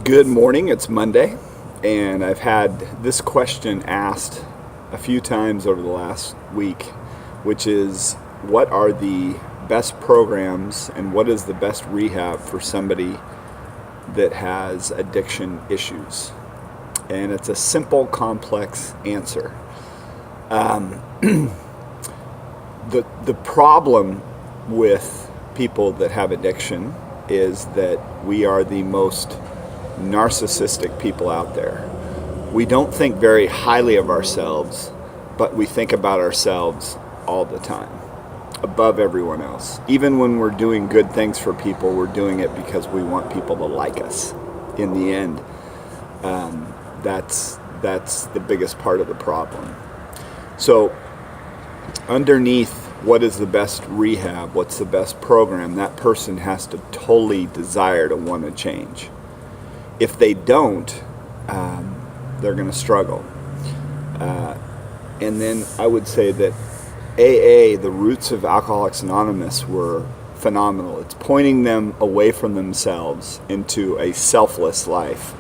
Good morning, it's Monday, and I've had this question asked a few times over the last week, which is what are the best programs and what is the best rehab for somebody that has addiction issues? And it's a simple, complex answer. The problem with people that have addiction is that we are the most narcissistic people out there. We don't think very highly of ourselves, but we think about ourselves all the time, above everyone else. Even when we're doing good things for people, we're doing it because we want people to like us. In the end, that's the biggest part of the problem. So underneath what is the best rehab, what's the best program, that person has to totally desire to want to change. If they don't, they're going to struggle. And then I would say that AA, the roots of Alcoholics Anonymous, were phenomenal. It's pointing them away from themselves into a selfless life,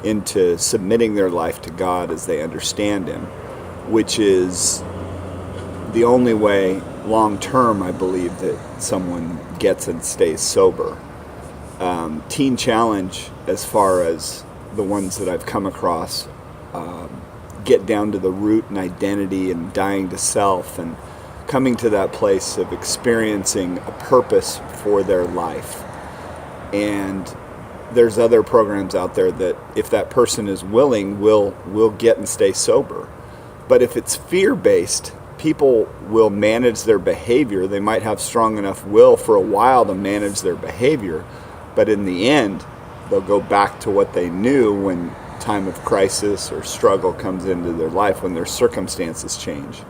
into submitting their life to God as they understand Him, which is the only way long term, I believe, that someone gets and stays sober. Teen Challenge, as far as the ones that I've come across, get down to the root and identity and dying to self and coming to that place of experiencing a purpose for their life. And there's other programs out there that, if that person is willing, will get and stay sober. But if it's fear-based, people will manage their behavior. They might have strong enough will for a while to manage their behavior, but in the end, they'll go back to what they knew when time of crisis or struggle comes into their life, when their circumstances change.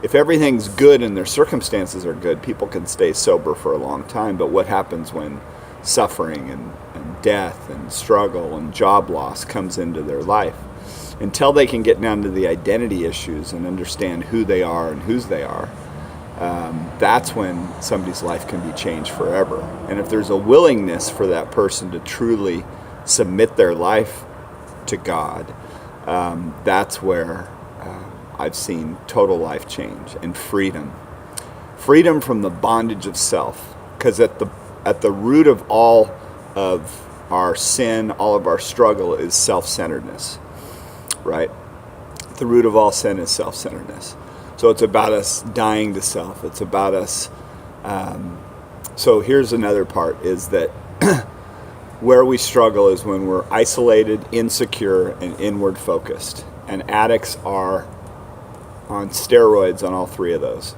If everything's good and their circumstances are good, people can stay sober for a long time. But what happens when suffering and death and struggle and job loss comes into their life? Until they can get down to the identity issues and understand who they are and whose they are, that's when somebody's life can be changed forever. And if there's a willingness for that person to truly submit their life to God, that's where I've seen total life change and freedom. Freedom from the bondage of self. Because at the root of all of our sin, all of our struggle is self-centeredness, right? The root of all sin is self-centeredness. So it's about us dying to self. It's about us. So here's another part, is that where we struggle is when we're isolated, insecure, and inward focused. And addicts are on steroids on all three of those.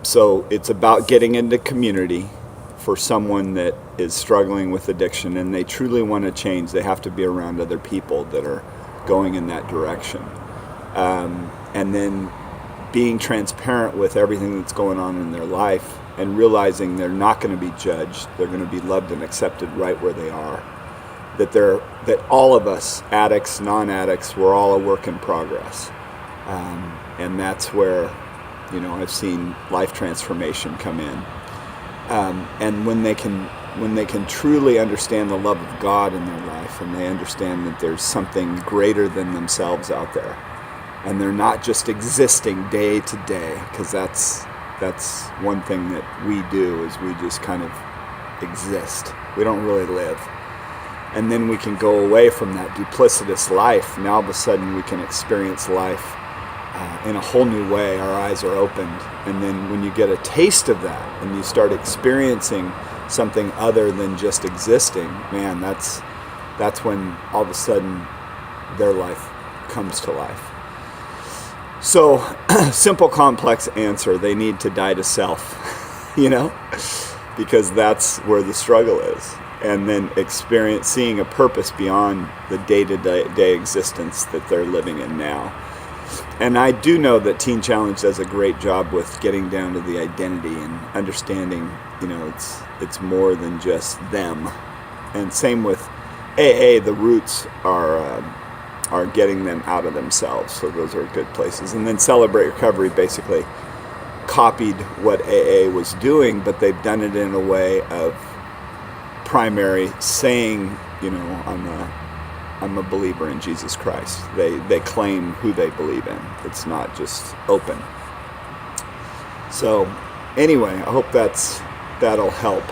So it's about getting into community for someone that is struggling with addiction and they truly want to change. They have to be around other people that are going in that direction. And then being transparent with everything that's going on in their life and realizing they're not going to be judged. They're going to be loved and accepted right where they are. That all of us, addicts, non-addicts, we're all a work in progress. And that's where, I've seen life transformation come in. And when they can truly understand the love of God in their life, and they understand that there's something greater than themselves out there, and they're not just existing day to day, because that's one thing that we do, is we just kind of exist. We don't really live. And then we can go away from that duplicitous life. Now all of a sudden we can experience life in a whole new way. Our eyes are opened. And then when you get a taste of that and you start experiencing something other than just existing, man, that's when all of a sudden their life comes to life. So, simple, complex answer, they need to die to self, because that's where the struggle is. And then seeing a purpose beyond the day-to-day existence that they're living in now. And I do know that Teen Challenge does a great job with getting down to the identity and understanding, it's more than just them. And same with AA, the roots are getting them out of themselves. So those are good places. And then Celebrate Recovery basically copied what AA was doing, but they've done it in a way of primary saying I'm a believer in Jesus Christ. They claim who they believe in. It's not just open. So anyway, I hope that'll help.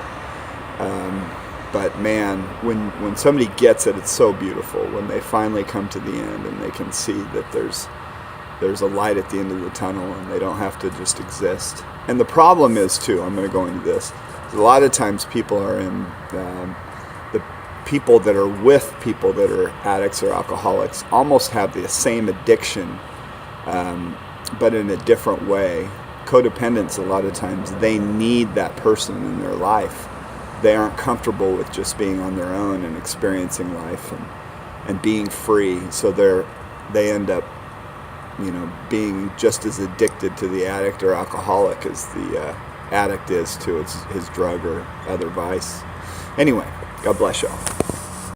But man, when somebody gets it, it's so beautiful. When they finally come to the end and they can see that there's a light at the end of the tunnel and they don't have to just exist. And the problem is too, I'm going to go into this, a lot of times people are in, the people that are with people that are addicts or alcoholics almost have the same addiction, but in a different way. Codependence, a lot of times, they need that person in their life. They aren't comfortable with just being on their own and experiencing life and being free. So they end up, being just as addicted to the addict or alcoholic as the addict is to his drug or other vice. Anyway, God bless y'all.